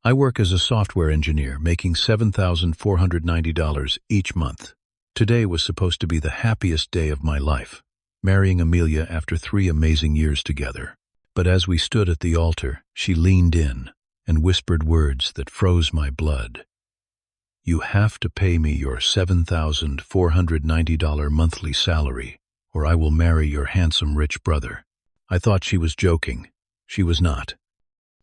I work as a software engineer, making $7,490 each month. Today was supposed to be the happiest day of my life, marrying Amelia after 3 amazing years together. But as we stood at the altar, she leaned in and whispered words that froze my blood. "You have to pay me your $7,490 monthly salary, or I will marry your handsome rich brother." I thought she was joking. She was not.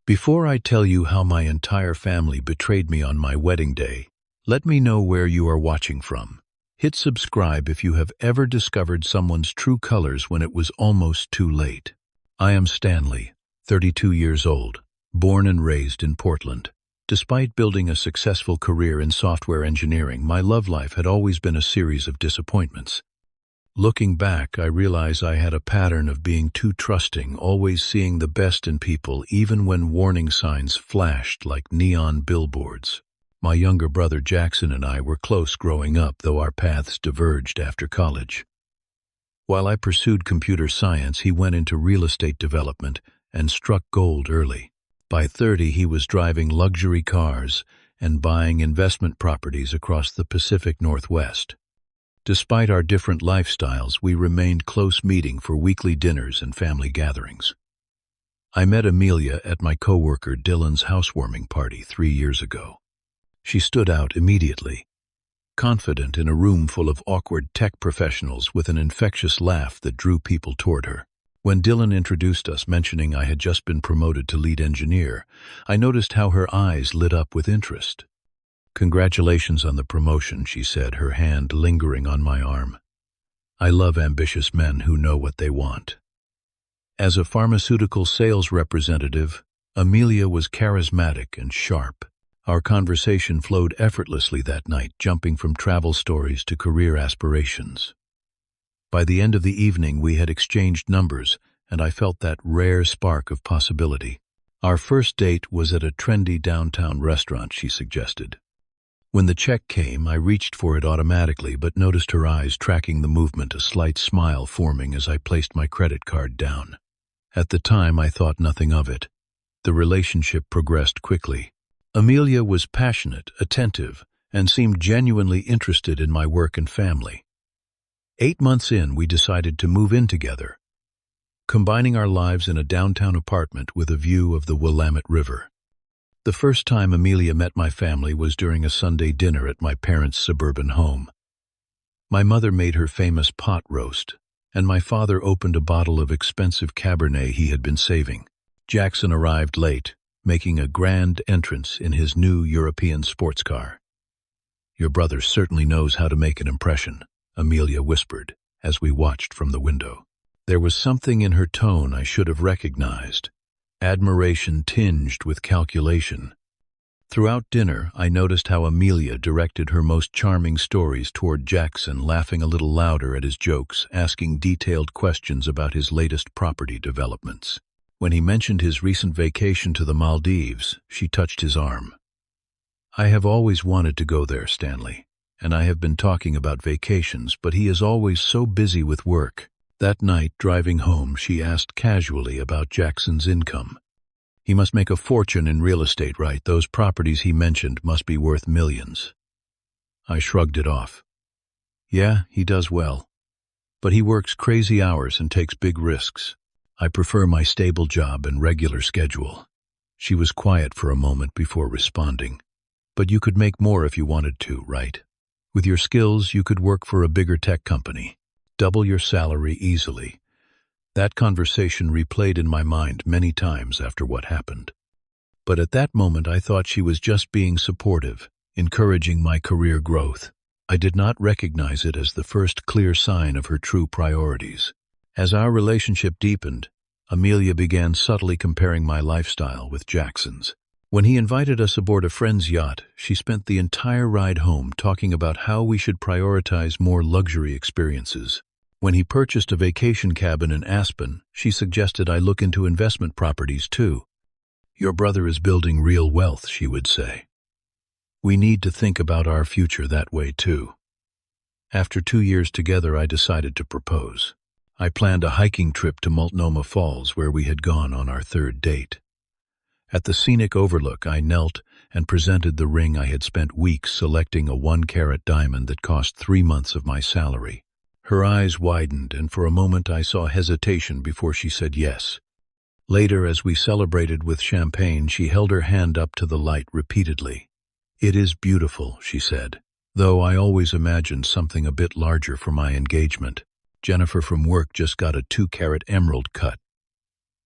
Before I tell you how my entire family betrayed me on my wedding day, let me know where you are watching from. Hit subscribe if you have ever discovered someone's true colors when it was almost too late. I am Stanley, 32 years old, born and raised in Portland. Despite building a successful career in software engineering, my love life had always been a series of disappointments. Looking back, I realize I had a pattern of being too trusting, always seeing the best in people even when warning signs flashed like neon billboards. My younger brother Jackson and I were close growing up, though our paths diverged after college. While I pursued computer science, he went into real estate development and struck gold early. By 30, he was driving luxury cars and buying investment properties across the Pacific Northwest. Despite our different lifestyles, we remained close, meeting for weekly dinners and family gatherings. I met Amelia at my coworker Dylan's housewarming party 3 years ago. She stood out immediately, confident in a room full of awkward tech professionals with an infectious laugh that drew people toward her. When Dylan introduced us, mentioning I had just been promoted to lead engineer, I noticed how her eyes lit up with interest. "Congratulations on the promotion," she said, her hand lingering on my arm. "I love ambitious men who know what they want." As a pharmaceutical sales representative, Amelia was charismatic and sharp. Our conversation flowed effortlessly that night, jumping from travel stories to career aspirations. By the end of the evening, we had exchanged numbers, and I felt that rare spark of possibility. Our first date was at a trendy downtown restaurant, she suggested. When the check came, I reached for it automatically, but noticed her eyes tracking the movement, a slight smile forming as I placed my credit card down. At the time, I thought nothing of it. The relationship progressed quickly. Amelia was passionate, attentive, and seemed genuinely interested in my work and family. 8 months in, we decided to move in together, combining our lives in a downtown apartment with a view of the Willamette River. The first time Amelia met my family was during a Sunday dinner at my parents' suburban home. My mother made her famous pot roast, and my father opened a bottle of expensive Cabernet he had been saving. Jackson arrived late, making a grand entrance in his new European sports car. "Your brother certainly knows how to make an impression," Amelia whispered as we watched from the window. There was something in her tone I should have recognized, admiration tinged with calculation. Throughout dinner, I noticed how Amelia directed her most charming stories toward Jackson, laughing a little louder at his jokes, asking detailed questions about his latest property developments. When he mentioned his recent vacation to the Maldives, she touched his arm. "I have always wanted to go there, Stanley, and I have been talking about vacations, but he is always so busy with work." That night, driving home, she asked casually about Jackson's income. "He must make a fortune in real estate, right? Those properties he mentioned must be worth millions." I shrugged it off. "Yeah, he does well, but he works crazy hours and takes big risks. I prefer my stable job and regular schedule." She was quiet for a moment before responding. "But you could make more if you wanted to, right? With your skills, you could work for a bigger tech company. Double your salary easily." That conversation replayed in my mind many times after what happened. But at that moment, I thought she was just being supportive, encouraging my career growth. I did not recognize it as the first clear sign of her true priorities. As our relationship deepened, Amelia began subtly comparing my lifestyle with Jackson's. When he invited us aboard a friend's yacht, she spent the entire ride home talking about how we should prioritize more luxury experiences. When he purchased a vacation cabin in Aspen, she suggested I look into investment properties too. "Your brother is building real wealth," she would say. "We need to think about our future that way too." After 2 years together, I decided to propose. I planned a hiking trip to Multnomah Falls, where we had gone on our third date. At the scenic overlook, I knelt and presented the ring I had spent weeks selecting, a 1-carat diamond that cost 3 months of my salary. Her eyes widened, and for a moment I saw hesitation before she said yes. Later, as we celebrated with champagne, she held her hand up to the light repeatedly. "It is beautiful," she said, "though I always imagined something a bit larger for my engagement. Jennifer from work just got a 2-carat emerald cut."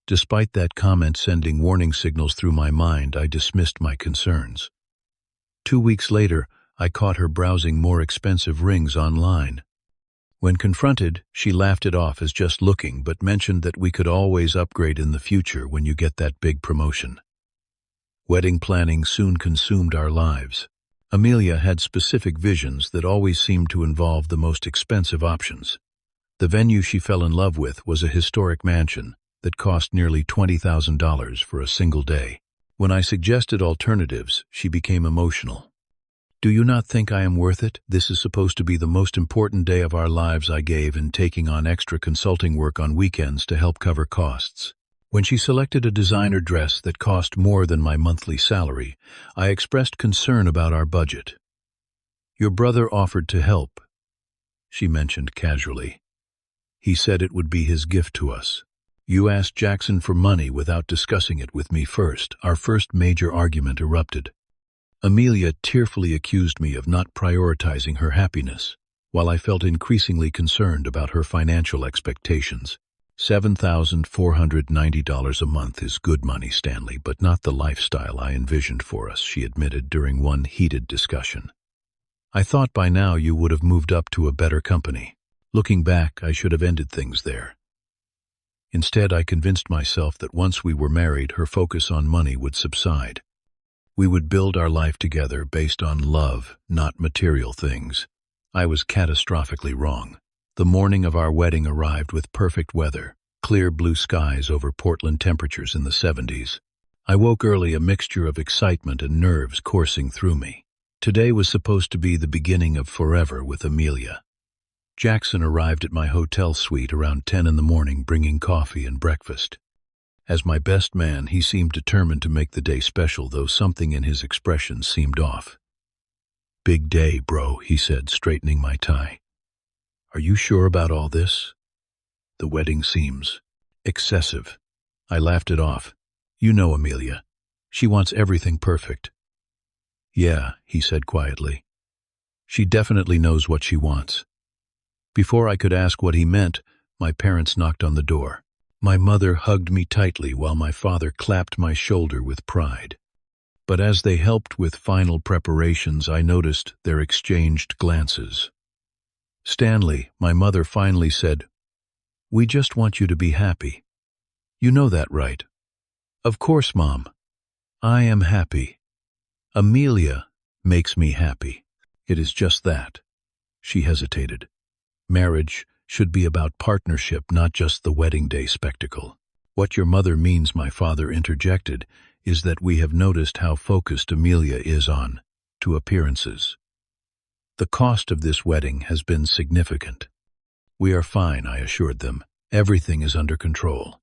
Despite that comment sending warning signals through my mind, I dismissed my concerns. 2 weeks later, I caught her browsing more expensive rings online. When confronted, she laughed it off as just looking, but mentioned that we could always upgrade in the future when you get that big promotion. Wedding planning soon consumed our lives. Amelia had specific visions that always seemed to involve the most expensive options. The venue she fell in love with was a historic mansion that cost nearly $20,000 for a single day. When I suggested alternatives, she became emotional. "Do you not think I am worth it? This is supposed to be the most important day of our lives," I gave in, taking on extra consulting work on weekends to help cover costs. When she selected a designer dress that cost more than my monthly salary, I expressed concern about our budget. "Your brother offered to help," she mentioned casually. "He said it would be his gift to us. You asked Jackson for money without discussing it with me first." Our first major argument erupted. Amelia tearfully accused me of not prioritizing her happiness, while I felt increasingly concerned about her financial expectations. $7,490 a month is good money, Stanley, but not the lifestyle I envisioned for us, she admitted during one heated discussion. "I thought by now you would have moved up to a better company. Looking back, I should have ended things there." Instead, I convinced myself that once we were married, her focus on money would subside. We would build our life together based on love, not material things. I was catastrophically wrong. The morning of our wedding arrived with perfect weather, clear blue skies over Portland temperatures in the 70s. I woke early, a mixture of excitement and nerves coursing through me. Today was supposed to be the beginning of forever with Amelia. Jackson arrived at my hotel suite around 10 in the morning, bringing coffee and breakfast. As my best man, he seemed determined to make the day special, though something in his expression seemed off. "Big day, bro," he said, straightening my tie. "Are you sure about all this? The wedding seems excessive." I laughed it off. "You know Amelia. She wants everything perfect." "Yeah," he said quietly. "She definitely knows what she wants." Before I could ask what he meant, my parents knocked on the door. My mother hugged me tightly while my father clapped my shoulder with pride. But as they helped with final preparations, I noticed their exchanged glances. "Stanley," my mother finally said, "we just want you to be happy. You know that, right?" "Of course, Mom. I am happy. Amelia makes me happy. It is just that." She hesitated. "Marriage should be about partnership, not just the wedding day spectacle." "What your mother means," my father interjected, "is that we have noticed how focused Amelia is on to appearances. The cost of this wedding has been significant." "We are fine," I assured them. "Everything is under control."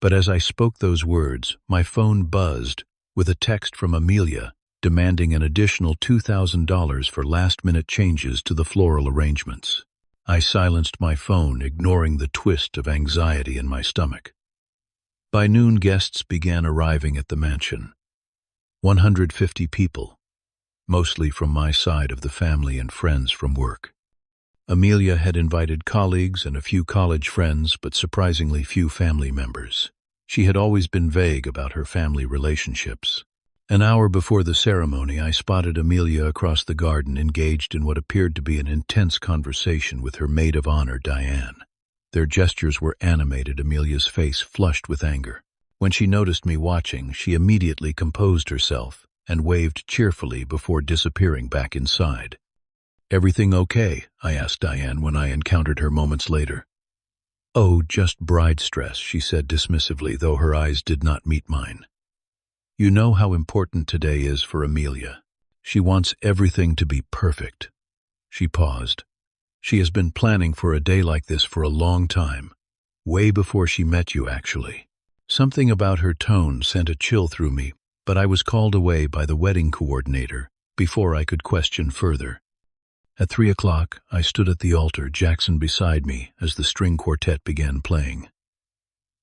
But as I spoke those words, my phone buzzed with a text from Amelia demanding an additional $2,000 for last-minute changes to the floral arrangements. I silenced my phone, ignoring the twist of anxiety in my stomach. By noon, guests began arriving at the mansion. 150 people, mostly from my side of the family and friends from work. Amelia had invited colleagues and a few college friends, but surprisingly few family members. She had always been vague about her family relationships. An hour before the ceremony, I spotted Amelia across the garden, engaged in what appeared to be an intense conversation with her maid of honor, Diane. Their gestures were animated, Amelia's face flushed with anger. When she noticed me watching, she immediately composed herself and waved cheerfully before disappearing back inside. "Everything okay?" I asked Diane when I encountered her moments later. "Oh, just bride stress," she said dismissively, though her eyes did not meet mine. "You know how important today is for Amelia. She wants everything to be perfect." She paused. "She has been planning for a day like this for a long time, way before she met you, actually." Something about her tone sent a chill through me, but I was called away by the wedding coordinator before I could question further. At 3 o'clock, I stood at the altar, Jackson beside me, as the string quartet began playing.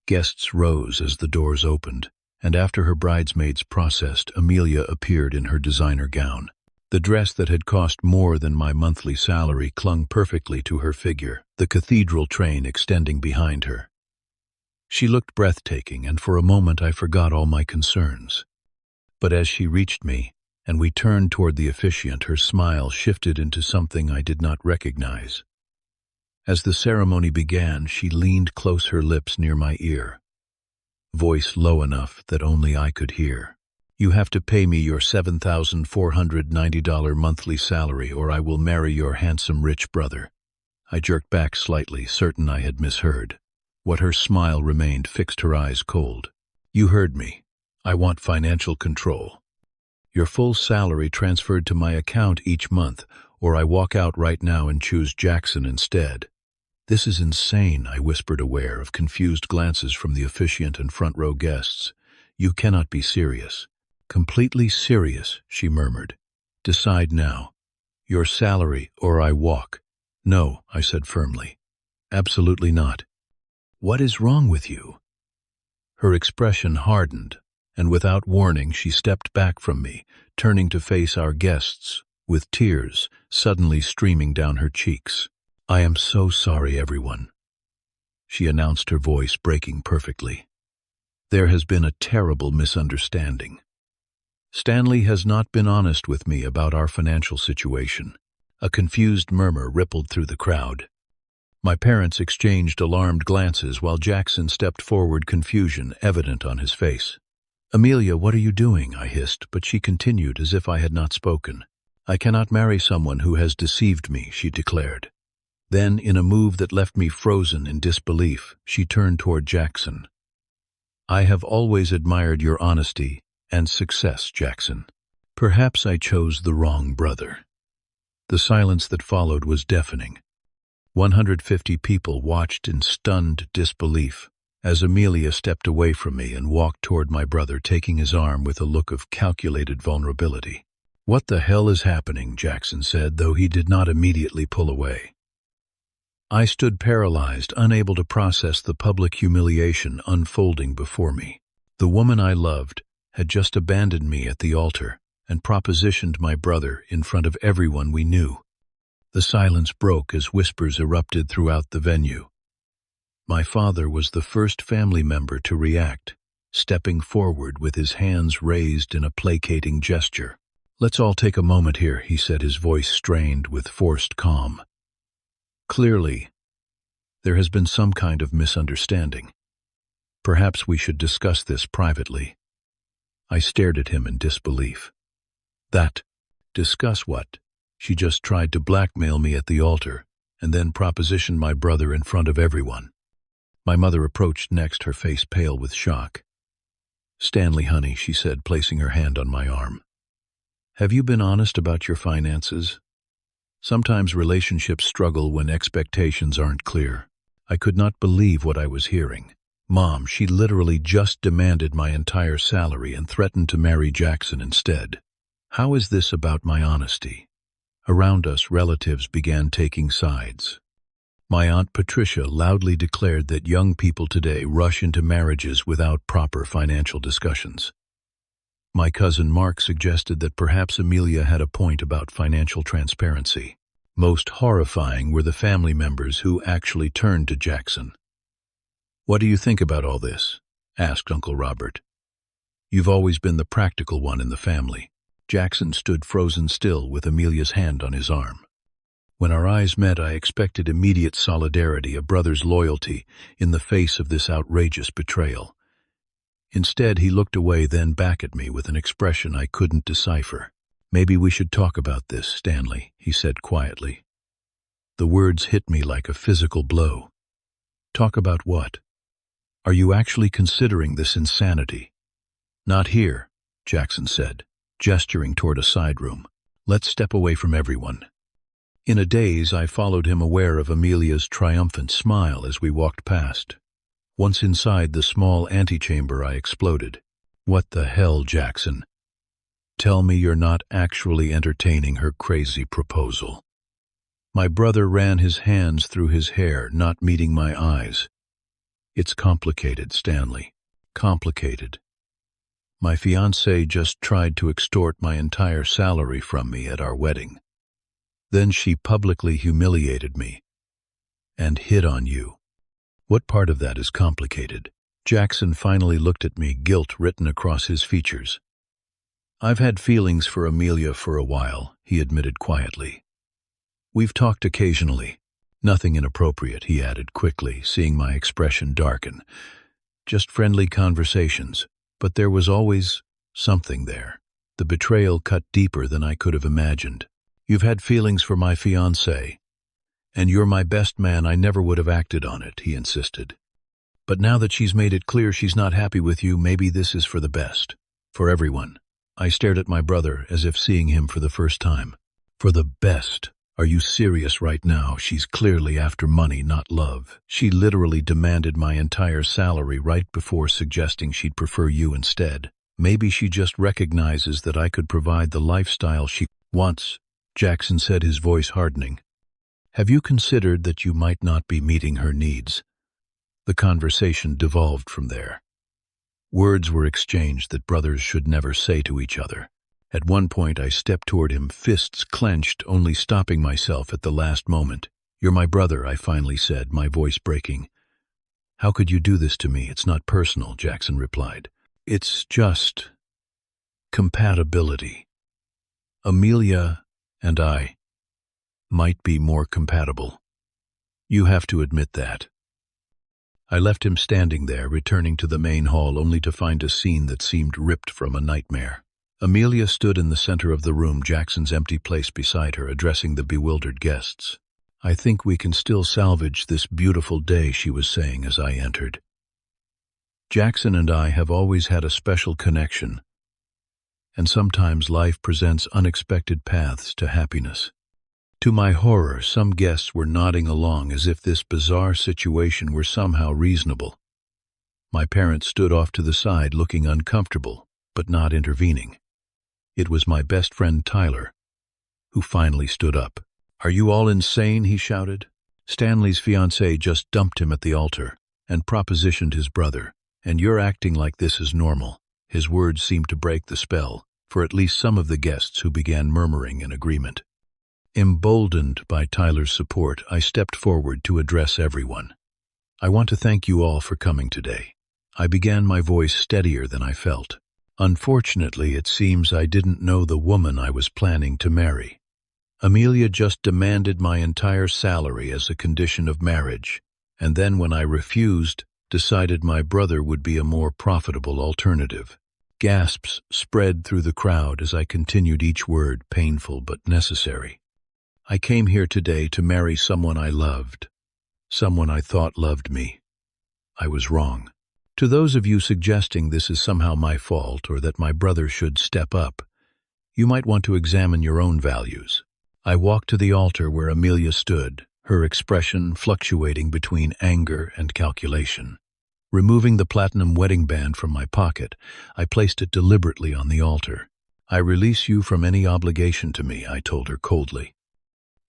Guests rose as the doors opened, and after her bridesmaids processed, Amelia appeared in her designer gown. The dress that had cost more than my monthly salary clung perfectly to her figure, the cathedral train extending behind her. She looked breathtaking, and for a moment I forgot all my concerns. But as she reached me, and we turned toward the officiant, her smile shifted into something I did not recognize. As the ceremony began, she leaned close, her lips near my ear, voice low enough that only I could hear. "You have to pay me your $7,490 monthly salary, or I will marry your handsome rich brother." I jerked back slightly, certain I had misheard. What her smile remained fixed, her eyes cold. "You heard me. I want financial control. Your full salary transferred to my account each month, or I walk out right now and choose Jackson instead." "This is insane," I whispered, aware of confused glances from the officiant and front row guests. "You cannot be serious." "Completely serious," she murmured. "Decide now. Your salary or I walk." "No," I said firmly. "Absolutely not." "What is wrong with you?" Her expression hardened, and without warning she stepped back from me, turning to face our guests, with tears suddenly streaming down her cheeks. "I am so sorry, everyone," she announced, her voice breaking perfectly. "There has been a terrible misunderstanding. Stanley has not been honest with me about our financial situation." A confused murmur rippled through the crowd. My parents exchanged alarmed glances while Jackson stepped forward, confusion evident on his face. "Amelia, what are you doing?" I hissed, but she continued as if I had not spoken. "I cannot marry someone who has deceived me," she declared. Then, in a move that left me frozen in disbelief, she turned toward Jackson. "I have always admired your honesty and success, Jackson. Perhaps I chose the wrong brother." The silence that followed was deafening. 150 people watched in stunned disbelief as Amelia stepped away from me and walked toward my brother, taking his arm with a look of calculated vulnerability. "What the hell is happening?" Jackson said, though he did not immediately pull away. I stood paralyzed, unable to process the public humiliation unfolding before me. The woman I loved had just abandoned me at the altar and propositioned my brother in front of everyone we knew. The silence broke as whispers erupted throughout the venue. My father was the first family member to react, stepping forward with his hands raised in a placating gesture. "Let's all take a moment here," he said, his voice strained with forced calm. "Clearly, there has been some kind of misunderstanding. Perhaps we should discuss this privately." I stared at him in disbelief. "That? Discuss what?" She just tried to blackmail me at the altar, and then propositioned my brother in front of everyone. My mother approached next, her face pale with shock. "Stanley, honey," she said, placing her hand on my arm. "Have you been honest about your finances? Sometimes relationships struggle when expectations aren't clear." I could not believe what I was hearing. "Mom, she literally just demanded my entire salary and threatened to marry Jackson instead. How is this about my honesty?" Around us, relatives began taking sides. My Aunt Patricia loudly declared that young people today rush into marriages without proper financial discussions. My cousin Mark suggested that perhaps Amelia had a point about financial transparency. Most horrifying were the family members who actually turned to Jackson. "What do you think about all this?" asked Uncle Robert. "You've always been the practical one in the family." Jackson stood frozen still with Amelia's hand on his arm. When our eyes met, I expected immediate solidarity, a brother's loyalty, in the face of this outrageous betrayal. Instead, he looked away, then back at me with an expression I couldn't decipher. "Maybe we should talk about this, Stanley," he said quietly. The words hit me like a physical blow. "Talk about what? Are you actually considering this insanity?" "Not here," Jackson said, gesturing toward a side room. "Let's step away from everyone." In a daze, I followed him, aware of Amelia's triumphant smile as we walked past. Once inside the small antechamber, I exploded. What the hell, Jackson? Tell me you're not actually entertaining her crazy proposal. My brother ran his hands through his hair, not meeting my eyes. It's complicated, Stanley. Complicated. My fiancée just tried to extort my entire salary from me at our wedding. Then she publicly humiliated me and hit on you. What part of that is complicated? Jackson finally looked at me, guilt written across his features. I've had feelings for Amelia for a while, he admitted quietly. We've talked occasionally. Nothing inappropriate, he added quickly, seeing my expression darken. Just friendly conversations, but there was always something there. The betrayal cut deeper than I could have imagined. You've had feelings for my fiancée, and you're my best man. I never would have acted on it, he insisted. But now that she's made it clear she's not happy with you, maybe this is for the best. For everyone. I stared at my brother as if seeing him for the first time. For the best? Are you serious right now? She's clearly after money, not love. She literally demanded my entire salary right before suggesting she'd prefer you instead. Maybe she just recognizes that I could provide the lifestyle she wants, Jackson said, his voice hardening. Have you considered that you might not be meeting her needs? The conversation devolved from there. Words were exchanged that brothers should never say to each other. At one point I stepped toward him, fists clenched, only stopping myself at the last moment. You're my brother, I finally said, my voice breaking. How could you do this to me? It's not personal, Jackson replied. It's just compatibility. Amelia and I might be more compatible. You have to admit that. I left him standing there, returning to the main hall only to find a scene that seemed ripped from a nightmare. Amelia stood in the center of the room, Jackson's empty place beside her, addressing the bewildered guests. I think we can still salvage this beautiful day, she was saying as I entered. Jackson and I have always had a special connection, and sometimes life presents unexpected paths to happiness. To my horror, some guests were nodding along as if this bizarre situation were somehow reasonable. My parents stood off to the side, looking uncomfortable, but not intervening. It was my best friend Tyler, who finally stood up. Are you all insane? He shouted. Stanley's fiancée just dumped him at the altar and propositioned his brother, and you're acting like this is normal. His words seemed to break the spell for at least some of the guests, who began murmuring in agreement. Emboldened by Tyler's support, I stepped forward to address everyone. I want to thank you all for coming today. I began, my voice steadier than I felt. Unfortunately, it seems I didn't know the woman I was planning to marry. Amelia just demanded my entire salary as a condition of marriage, and then when I refused, decided my brother would be a more profitable alternative. Gasps spread through the crowd as I continued, each word painful but necessary. I came here today to marry someone I loved, someone I thought loved me. I was wrong. To those of you suggesting this is somehow my fault or that my brother should step up, you might want to examine your own values. I walked to the altar where Amelia stood, her expression fluctuating between anger and calculation. Removing the platinum wedding band from my pocket, I placed it deliberately on the altar. I release you from any obligation to me, I told her coldly.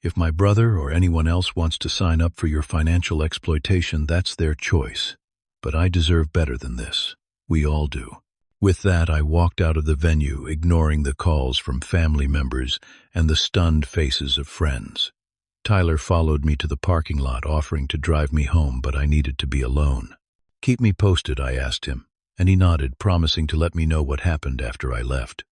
If my brother or anyone else wants to sign up for your financial exploitation, that's their choice. But I deserve better than this. We all do. With that, I walked out of the venue, ignoring the calls from family members and the stunned faces of friends. Tyler followed me to the parking lot, offering to drive me home, but I needed to be alone. Keep me posted, I asked him, and he nodded, promising to let me know what happened after I left.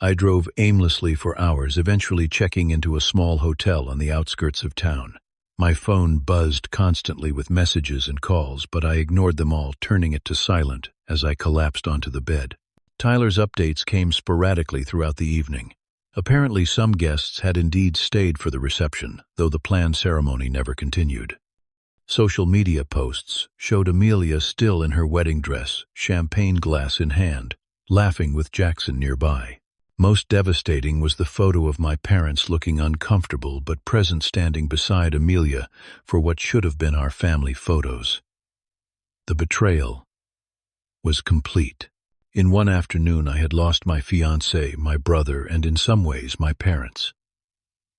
I drove aimlessly for hours, eventually checking into a small hotel on the outskirts of town. My phone buzzed constantly with messages and calls, but I ignored them all, turning it to silent as I collapsed onto the bed. Tyler's updates came sporadically throughout the evening. Apparently some guests had indeed stayed for the reception, though the planned ceremony never continued. Social media posts showed Amelia still in her wedding dress, champagne glass in hand, laughing with Jackson nearby. Most devastating was the photo of my parents looking uncomfortable but present, standing beside Amelia for what should have been our family photos. The betrayal was complete. In one afternoon I had lost my fiancée, my brother, and in some ways my parents.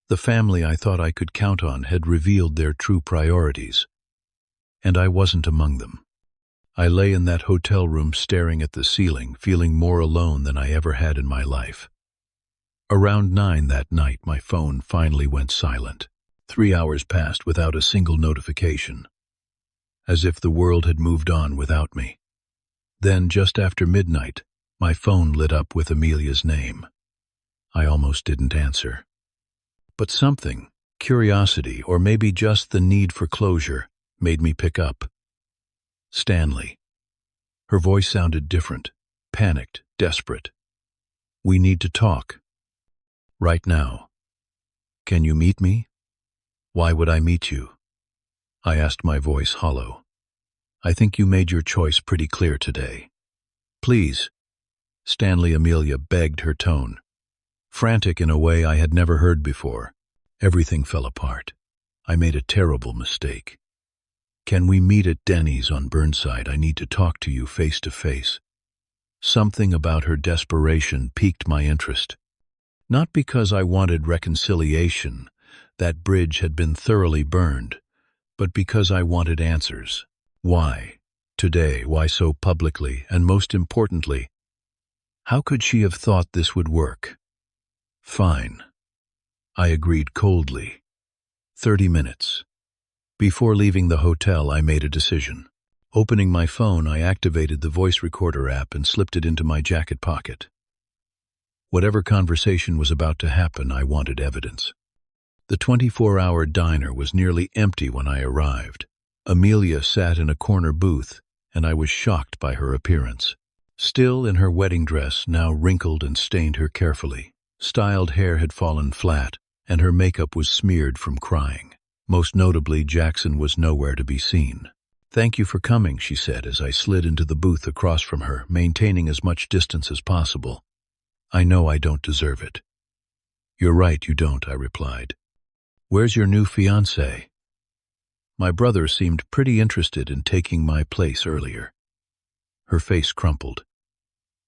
The family I thought I could count on had revealed their true priorities, and I wasn't among them. I lay in that hotel room staring at the ceiling, feeling more alone than I ever had in my life. Around 9 that night, my phone finally went silent. 3 hours passed without a single notification, as if the world had moved on without me. Then, just after midnight, my phone lit up with Amelia's name. I almost didn't answer. But something, curiosity, or maybe just the need for closure, made me pick up. Stanley. Her voice sounded different, panicked, desperate. "We need to talk. Right now. Can you meet me?" "Why would I meet you?" I asked, my voice hollow. "I think you made your choice pretty clear today. Please." Stanley. Amelia begged, her tone frantic in a way I had never heard before. Everything fell apart. I made a terrible mistake. "Can we meet at Denny's on Burnside? I need to talk to you face to face." Something about her desperation piqued my interest. Not because I wanted reconciliation, that bridge had been thoroughly burned, but because I wanted answers. Why? Today, why so publicly, and most importantly, how could she have thought this would work? Fine. I agreed coldly. 30 minutes. Before leaving the hotel, I made a decision. Opening my phone, I activated the voice recorder app and slipped it into my jacket pocket. Whatever conversation was about to happen, I wanted evidence. The 24-hour diner was nearly empty when I arrived. Amelia sat in a corner booth, and I was shocked by her appearance. Still in her wedding dress, now wrinkled and stained her carefully. Styled hair had fallen flat, and her makeup was smeared from crying. Most notably, Jackson was nowhere to be seen. "Thank you for coming," she said as I slid into the booth across from her, maintaining as much distance as possible. "I know I don't deserve it." "You're right, you don't," I replied. "Where's your new fiancé?" My brother seemed pretty interested in taking my place earlier. Her face crumpled.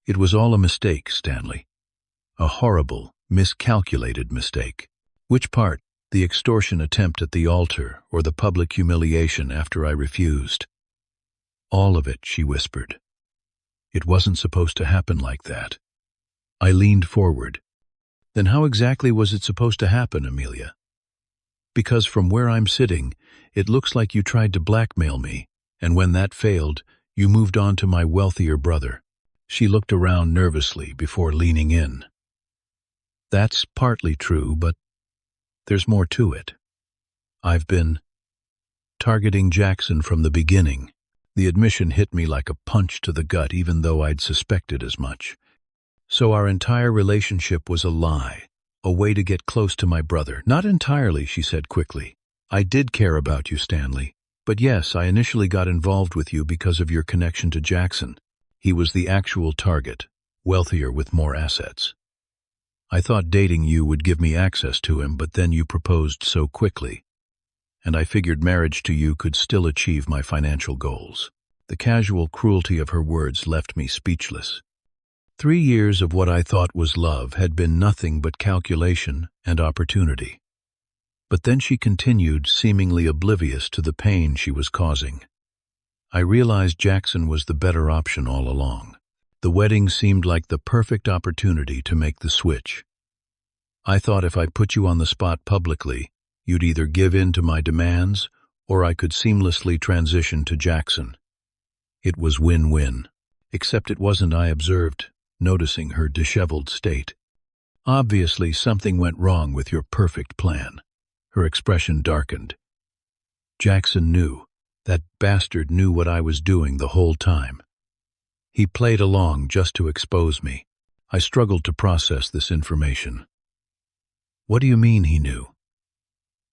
"It was all a mistake, Stanley. A horrible, miscalculated mistake." "Which part? The extortion attempt at the altar, or the public humiliation after I refused?" "All of it," she whispered. "It wasn't supposed to happen like that." I leaned forward. "Then how exactly was it supposed to happen, Amelia? Because from where I'm sitting, it looks like you tried to blackmail me, and when that failed, you moved on to my wealthier brother." She looked around nervously before leaning in. "That's partly true, but there's more to it. I've been targeting Jackson from the beginning." The admission hit me like a punch to the gut, even though I'd suspected as much. "So our entire relationship was a lie, a way to get close to my brother." "Not entirely," she said quickly. "I did care about you, Stanley. But yes, I initially got involved with you because of your connection to Jackson. He was the actual target, wealthier with more assets. I thought dating you would give me access to him, but then you proposed so quickly, and I figured marriage to you could still achieve my financial goals." The casual cruelty of her words left me speechless. 3 years of what I thought was love had been nothing but calculation and opportunity. But then she continued, seemingly oblivious to the pain she was causing. "I realized Jackson was the better option all along. The wedding seemed like the perfect opportunity to make the switch. I thought if I put you on the spot publicly, you'd either give in to my demands, or I could seamlessly transition to Jackson. It was win-win." Except it wasn't, I observed, noticing her disheveled state. "Obviously something went wrong with your perfect plan." Her expression darkened. "Jackson knew. That bastard knew what I was doing the whole time. He played along just to expose me." I struggled to process this information. "What do you mean he knew?"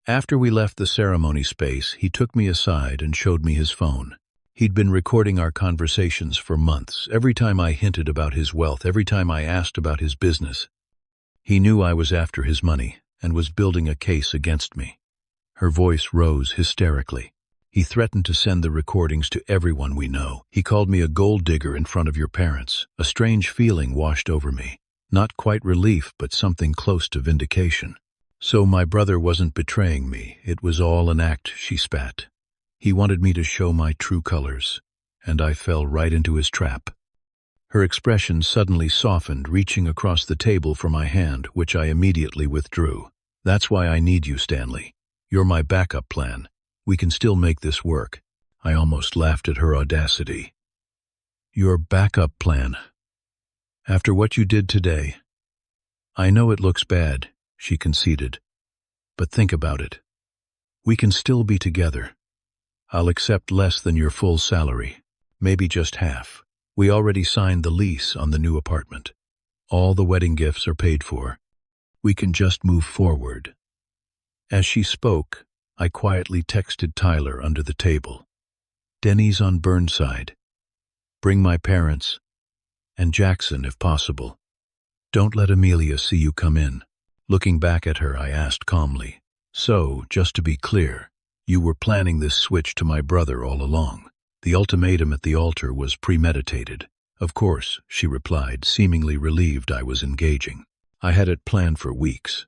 "After we left the ceremony space, he took me aside and showed me his phone. He'd been recording our conversations for months. Every time I hinted about his wealth, every time I asked about his business, he knew I was after his money and was building a case against me." Her voice rose hysterically. He threatened to send the recordings to everyone we know. He called me a gold digger in front of your parents. A strange feeling washed over me. Not quite relief, but something close to vindication. So my brother wasn't betraying me. It was all an act, she spat. He wanted me to show my true colors, and I fell right into his trap. Her expression suddenly softened, reaching across the table for my hand, which I immediately withdrew. That's why I need you, Stanley. You're my backup plan. We can still make this work. I almost laughed at her audacity. Your backup plan? After what you did today? I know it looks bad, she conceded. But think about it. We can still be together. I'll accept less than your full salary, maybe just half. We already signed the lease on the new apartment. All the wedding gifts are paid for. We can just move forward. As she spoke, I quietly texted Tyler under the table. Denny's on Burnside. Bring my parents, and Jackson if possible. Don't let Amelia see you come in. Looking back at her, I asked calmly, so, just to be clear, you were planning this switch to my brother all along. The ultimatum at the altar was premeditated. Of course, she replied, seemingly relieved I was engaging. I had it planned for weeks.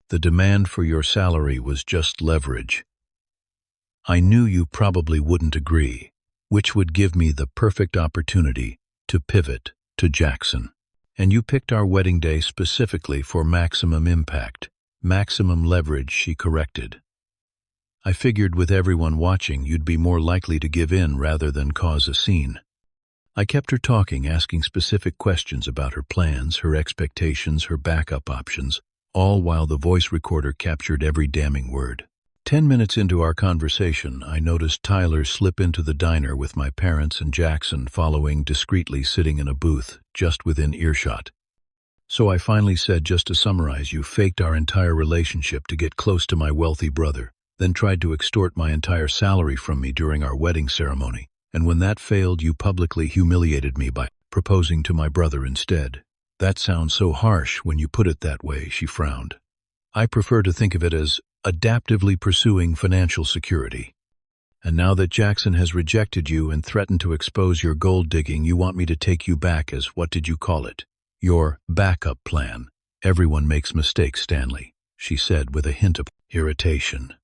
The demand for your salary was just leverage. I knew you probably wouldn't agree, which would give me the perfect opportunity to pivot to Jackson. And you picked our wedding day specifically for maximum impact, maximum leverage, she corrected. I figured with everyone watching, you'd be more likely to give in rather than cause a scene. I kept her talking, asking specific questions about her plans, her expectations, her backup options, all while the voice recorder captured every damning word. 10 minutes into our conversation, I noticed Tyler slip into the diner with my parents and Jackson following discreetly, sitting in a booth just within earshot. So I finally said, just to summarize, you faked our entire relationship to get close to my wealthy brother, then tried to extort my entire salary from me during our wedding ceremony. And when that failed, you publicly humiliated me by proposing to my brother instead. That sounds so harsh when you put it that way, she frowned. I prefer to think of it as adaptively pursuing financial security. And now that Jackson has rejected you and threatened to expose your gold digging, you want me to take you back as, what did you call it? Your backup plan. Everyone makes mistakes, Stanley, she said with a hint of irritation.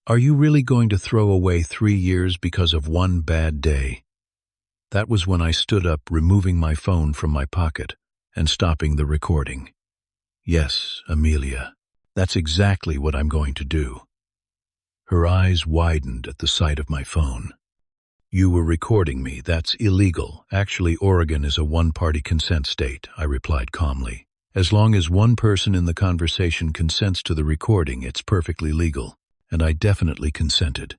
Are you really going to throw away 3 years because of one bad day? That was when I stood up, removing my phone from my pocket and stopping the recording. Yes, Amelia, that's exactly what I'm going to do. Her eyes widened at the sight of my phone. You were recording me. That's illegal. Actually, Oregon is a one-party consent state, I replied calmly. As long as one person in the conversation consents to the recording, it's perfectly legal. And I definitely consented.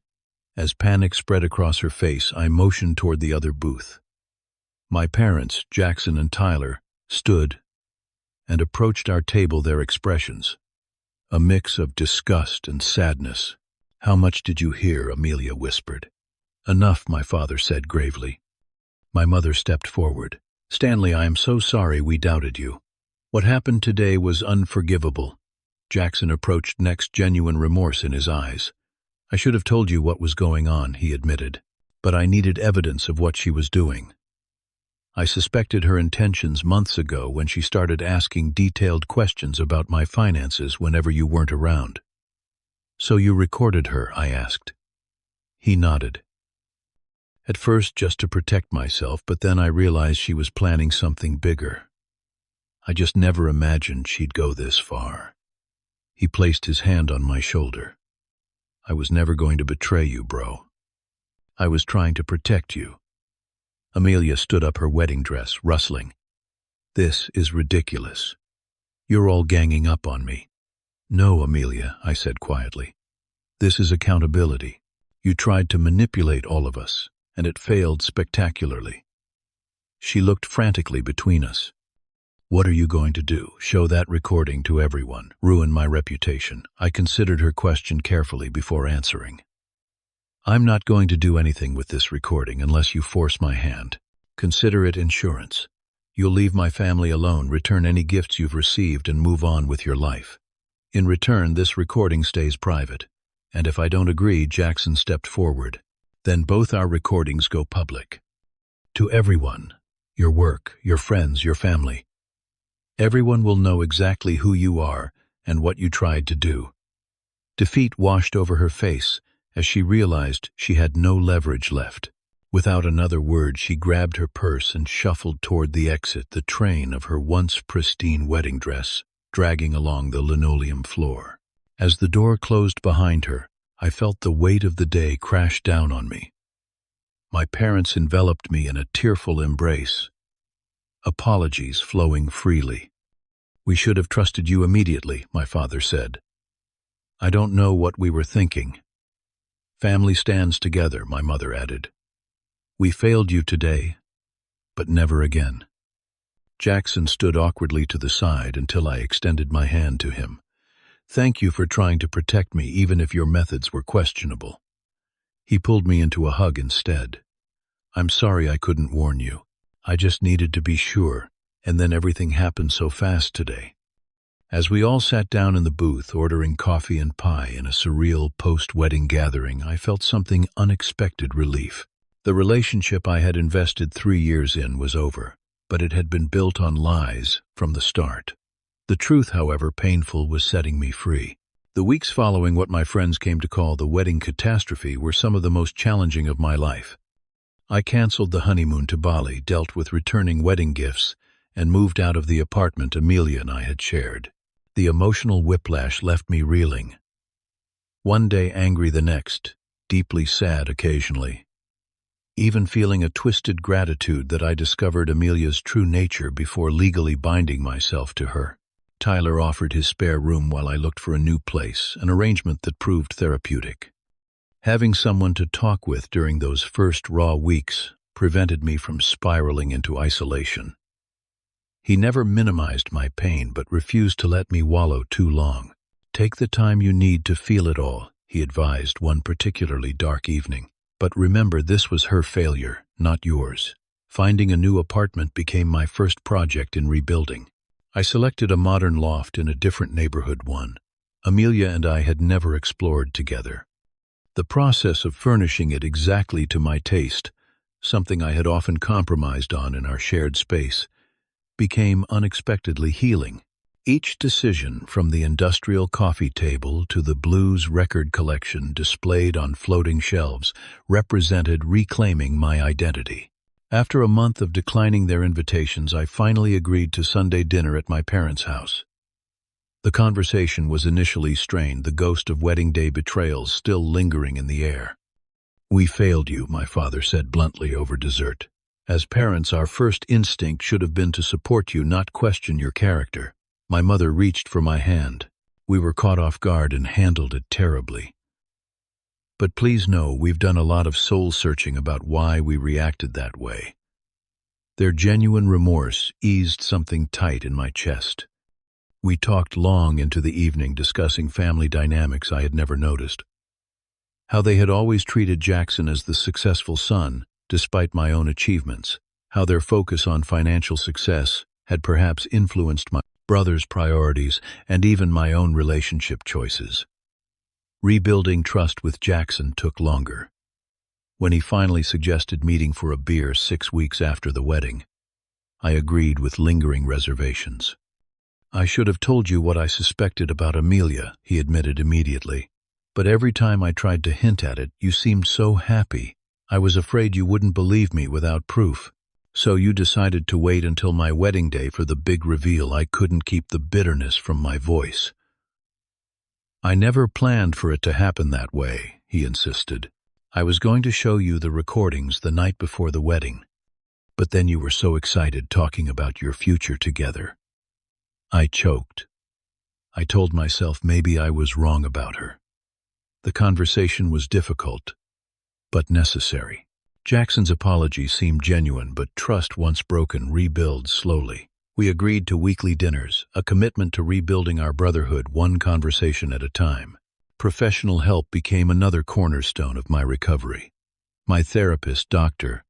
As panic spread across her face, I motioned toward the other booth. My parents, Jackson and Tyler, stood and approached our table, their expressions a mix of disgust and sadness. How much did you hear? Amelia whispered. Enough, my father said gravely. My mother stepped forward. Stanley, I am so sorry we doubted you. What happened today was unforgivable. Jackson approached next, genuine remorse in his eyes. I should have told you what was going on, he admitted, but I needed evidence of what she was doing. I suspected her intentions months ago when she started asking detailed questions about my finances whenever you weren't around. So you recorded her? I asked. He nodded. At first just to protect myself, but then I realized she was planning something bigger. I just never imagined she'd go this far. He placed his hand on my shoulder. I was never going to betray you, bro. I was trying to protect you. Amelia stood up, her wedding dress rustling. This is ridiculous. You're all ganging up on me. No, Amelia, I said quietly. This is accountability. You tried to manipulate all of us, and it failed spectacularly. She looked frantically between us. What are you going to do? Show that recording to everyone? Ruin my reputation? I considered her question carefully before answering. I'm not going to do anything with this recording unless you force my hand. Consider it insurance. You'll leave my family alone, return any gifts you've received, and move on with your life. In return, this recording stays private. And if I don't agree, Jackson stepped forward. Then both our recordings go public. To everyone, your work, your friends, your family. Everyone will know exactly who you are and what you tried to do. Defeat washed over her face as she realized she had no leverage left. Without another word, she grabbed her purse and shuffled toward the exit, the train of her once pristine wedding dress dragging along the linoleum floor. As the door closed behind her, I felt the weight of the day crash down on me. My parents enveloped me in a tearful embrace, apologies flowing freely. "We should have trusted you immediately," my father said. "I don't know what we were thinking." "Family stands together," my mother added. "We failed you today, but never again." Jackson stood awkwardly to the side until I extended my hand to him. "Thank you for trying to protect me, even if your methods were questionable." He pulled me into a hug instead. "I'm sorry I couldn't warn you. I just needed to be sure, and then everything happened so fast today." As we all sat down in the booth, ordering coffee and pie in a surreal post-wedding gathering, I felt something unexpected relief. The relationship I had invested 3 years in was over, but it had been built on lies from the start. The truth, however painful, was setting me free. The weeks following what my friends came to call the wedding catastrophe were some of the most challenging of my life. I canceled the honeymoon to Bali, dealt with returning wedding gifts, and moved out of the apartment Amelia and I had shared. The emotional whiplash left me reeling. One day angry, the next, deeply sad occasionally. Even feeling a twisted gratitude that I discovered Amelia's true nature before legally binding myself to her. Tyler offered his spare room while I looked for a new place, an arrangement that proved therapeutic. Having someone to talk with during those first raw weeks prevented me from spiraling into isolation. He never minimized my pain, but refused to let me wallow too long. "Take the time you need to feel it all," he advised one particularly dark evening. "But remember, this was her failure, not yours." Finding a new apartment became my first project in rebuilding. I selected a modern loft in a different neighborhood, one Amelia and I had never explored together. The process of furnishing it exactly to my taste, something I had often compromised on in our shared space, became unexpectedly healing. Each decision, from the industrial coffee table to the blues record collection displayed on floating shelves, represented reclaiming my identity. After a month of declining their invitations, I finally agreed to Sunday dinner at my parents' house. The conversation was initially strained, the ghost of wedding day betrayals still lingering in the air. "We failed you," my father said bluntly over dessert. "As parents, our first instinct should have been to support you, not question your character." My mother reached for my hand. "We were caught off guard and handled it terribly. But please know, we've done a lot of soul-searching about why we reacted that way." Their genuine remorse eased something tight in my chest. We talked long into the evening, discussing family dynamics I had never noticed. How they had always treated Jackson as the successful son, despite my own achievements. How their focus on financial success had perhaps influenced my brother's priorities and even my own relationship choices. Rebuilding trust with Jackson took longer. When he finally suggested meeting for a beer 6 weeks after the wedding, I agreed with lingering reservations. "I should have told you what I suspected about Amelia," he admitted immediately. "But every time I tried to hint at it, you seemed so happy. I was afraid you wouldn't believe me without proof. So you decided to wait until my wedding day for the big reveal." I couldn't keep the bitterness from my voice. "I never planned for it to happen that way," he insisted. "I was going to show you the recordings the night before the wedding. But then you were so excited talking about your future together." I choked. I told myself maybe I was wrong about her. The conversation was difficult, but necessary. Jackson's apology seemed genuine, but trust once broken rebuilds slowly. We agreed to weekly dinners, a commitment to rebuilding our brotherhood one conversation at a time. Professional help became another cornerstone of my recovery. My therapist, Dr.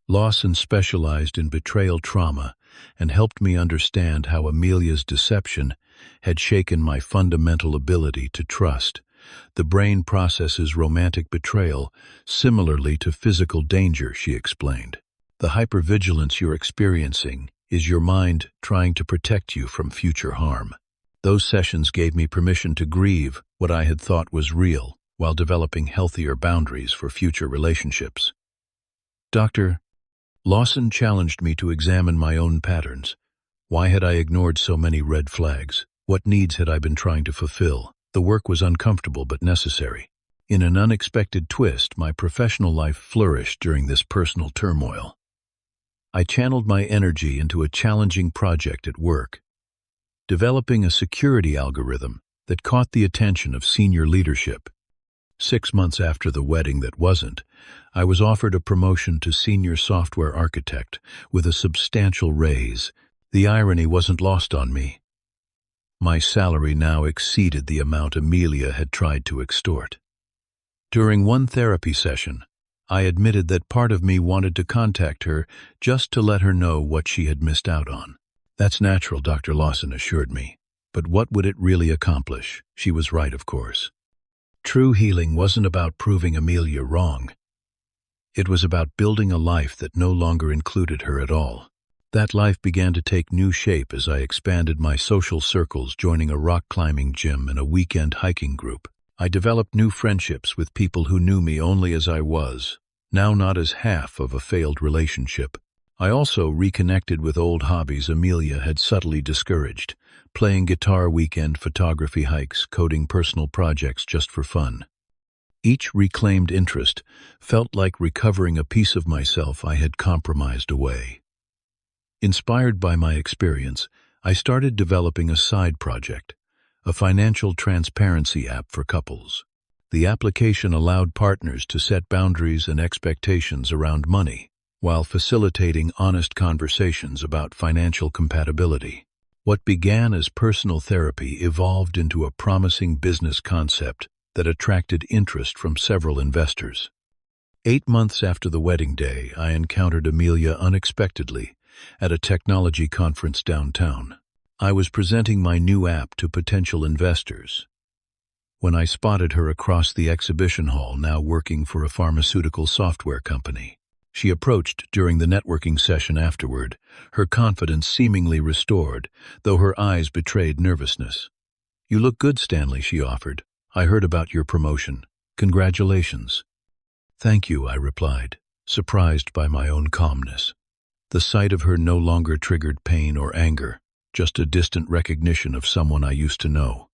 Lawson, specialized in betrayal trauma and helped me understand how Amelia's deception had shaken my fundamental ability to trust. The brain processes romantic betrayal similarly to physical danger, she explained. The hypervigilance you're experiencing is your mind trying to protect you from future harm. Those sessions gave me permission to grieve what I had thought was real while developing healthier boundaries for future relationships. Dr. Lawson challenged me to examine my own patterns. Why had I ignored so many red flags? What needs had I been trying to fulfill? The work was uncomfortable but necessary. In an unexpected twist, my professional life flourished during this personal turmoil. I channeled my energy into a challenging project at work, developing a security algorithm that caught the attention of senior leadership. 6 months after the wedding that wasn't, I was offered a promotion to senior software architect with a substantial raise. The irony wasn't lost on me. My salary now exceeded the amount Amelia had tried to extort. During one therapy session, I admitted that part of me wanted to contact her just to let her know what she had missed out on. That's natural, Dr. Lawson assured me. But what would it really accomplish? She was right, of course. True healing wasn't about proving Amelia wrong. It was about building a life that no longer included her at all. That life began to take new shape as I expanded my social circles, joining a rock climbing gym and a weekend hiking group. I developed new friendships with people who knew me only as I was, now not as half of a failed relationship. I also reconnected with old hobbies Amelia had subtly discouraged, playing guitar, weekend photography hikes, coding personal projects just for fun. Each reclaimed interest felt like recovering a piece of myself I had compromised away. Inspired by my experience, I started developing a side project, a financial transparency app for couples. The application allowed partners to set boundaries and expectations around money, while facilitating honest conversations about financial compatibility. What began as personal therapy evolved into a promising business concept that attracted interest from several investors. 8 months after the wedding day, I encountered Amelia unexpectedly at a technology conference downtown. I was presenting my new app to potential investors when I spotted her across the exhibition hall, now working for a pharmaceutical software company. She approached during the networking session afterward, her confidence seemingly restored, though her eyes betrayed nervousness. "You look good, Stanley," she offered. "I heard about your promotion. Congratulations." "Thank you," I replied, surprised by my own calmness. The sight of her no longer triggered pain or anger, just a distant recognition of someone I used to know.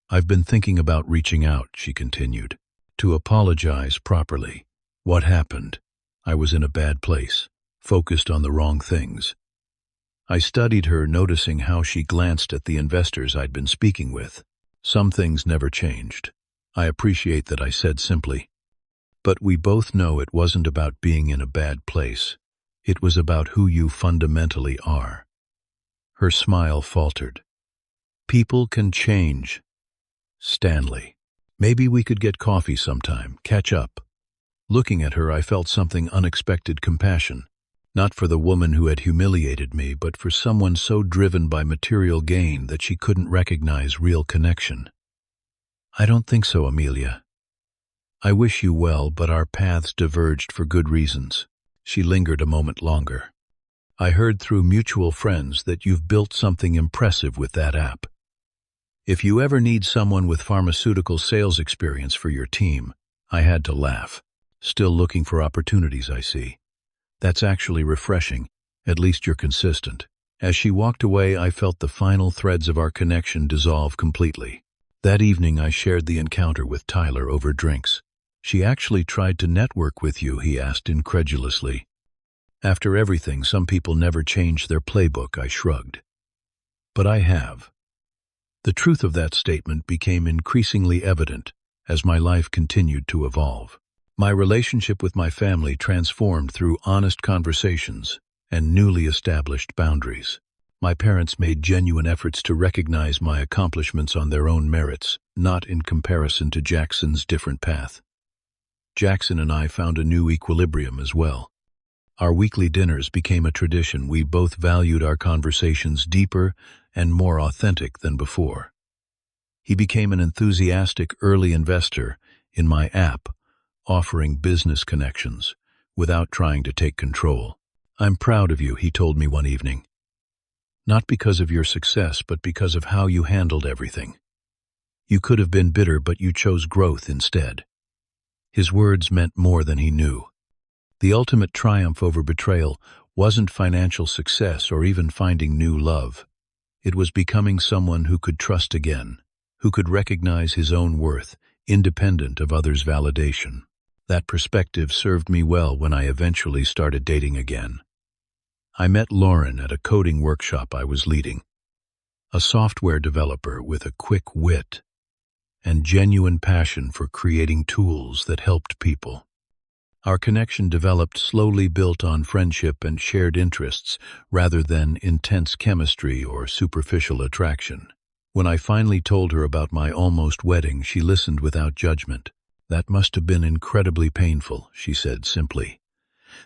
"I've been thinking about reaching out," she continued, "to apologize properly. What happened? I was in a bad place, focused on the wrong things." I studied her, noticing how she glanced at the investors I'd been speaking with. Some things never changed. I appreciate that, I said simply. But we both know it wasn't about being in a bad place. It was about who you fundamentally are. Her smile faltered. "People can change, Stanley. Maybe we could get coffee sometime, catch up." Looking at her, I felt something unexpected compassion, not for the woman who had humiliated me, but for someone so driven by material gain that she couldn't recognize real connection. "I don't think so, Amelia. I wish you well, but our paths diverged for good reasons." She lingered a moment longer. "I heard through mutual friends that you've built something impressive with that app. If you ever need someone with pharmaceutical sales experience for your team," I had to laugh. "Still looking for opportunities, I see. That's actually refreshing. At least you're consistent." As she walked away, I felt the final threads of our connection dissolve completely. That evening, I shared the encounter with Tyler over drinks. "She actually tried to network with you?" he asked incredulously. "After everything, some people never change their playbook," I shrugged. "But I have." The truth of that statement became increasingly evident as my life continued to evolve. My relationship with my family transformed through honest conversations and newly established boundaries. My parents made genuine efforts to recognize my accomplishments on their own merits, not in comparison to Jackson's different path. Jackson and I found a new equilibrium as well. Our weekly dinners became a tradition. We both valued our conversations deeper and more authentic than before. He became an enthusiastic early investor in my app, offering business connections without trying to take control. "I'm proud of you," he told me one evening. "Not because of your success, but because of how you handled everything. You could have been bitter, but you chose growth instead." His words meant more than he knew. The ultimate triumph over betrayal wasn't financial success or even finding new love. It was becoming someone who could trust again, who could recognize his own worth, independent of others' validation. That perspective served me well when I eventually started dating again. I met Lauren at a coding workshop I was leading, a software developer with a quick wit and genuine passion for creating tools that helped people. Our connection developed slowly, built on friendship and shared interests rather than intense chemistry or superficial attraction. When I finally told her about my almost wedding, she listened without judgment. "That must have been incredibly painful," she said simply.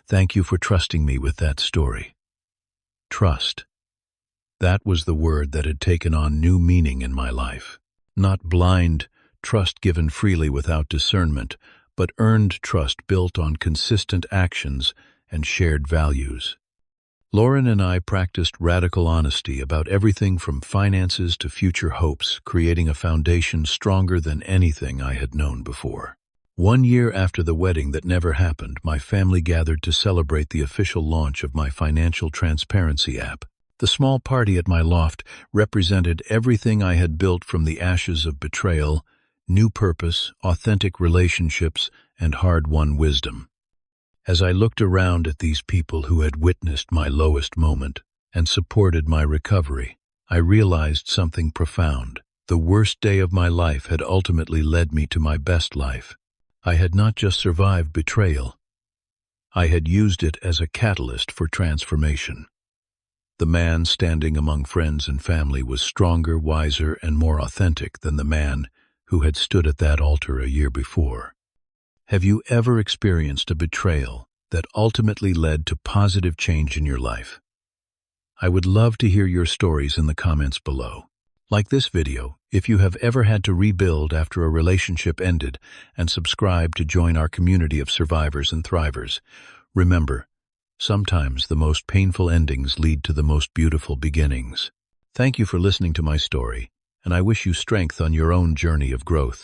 "Thank you for trusting me with that story." Trust. That was the word that had taken on new meaning in my life. Not blind trust given freely without discernment, but earned trust built on consistent actions and shared values. Lauren and I practiced radical honesty about everything from finances to future hopes, creating a foundation stronger than anything I had known before. 1 year after the wedding that never happened, my family gathered to celebrate the official launch of my financial transparency app. The small party at my loft represented everything I had built from the ashes of betrayal: new purpose, authentic relationships, and hard-won wisdom. As I looked around at these people who had witnessed my lowest moment and supported my recovery, I realized something profound. The worst day of my life had ultimately led me to my best life. I had not just survived betrayal, I had used it as a catalyst for transformation. The man standing among friends and family was stronger, wiser, and more authentic than the man who had stood at that altar a year before. Have you ever experienced a betrayal that ultimately led to positive change in your life? I would love to hear your stories in the comments below. Like this video if you have ever had to rebuild after a relationship ended, and subscribe to join our community of survivors and thrivers. Remember, sometimes the most painful endings lead to the most beautiful beginnings. Thank you for listening to my story, and I wish you strength on your own journey of growth.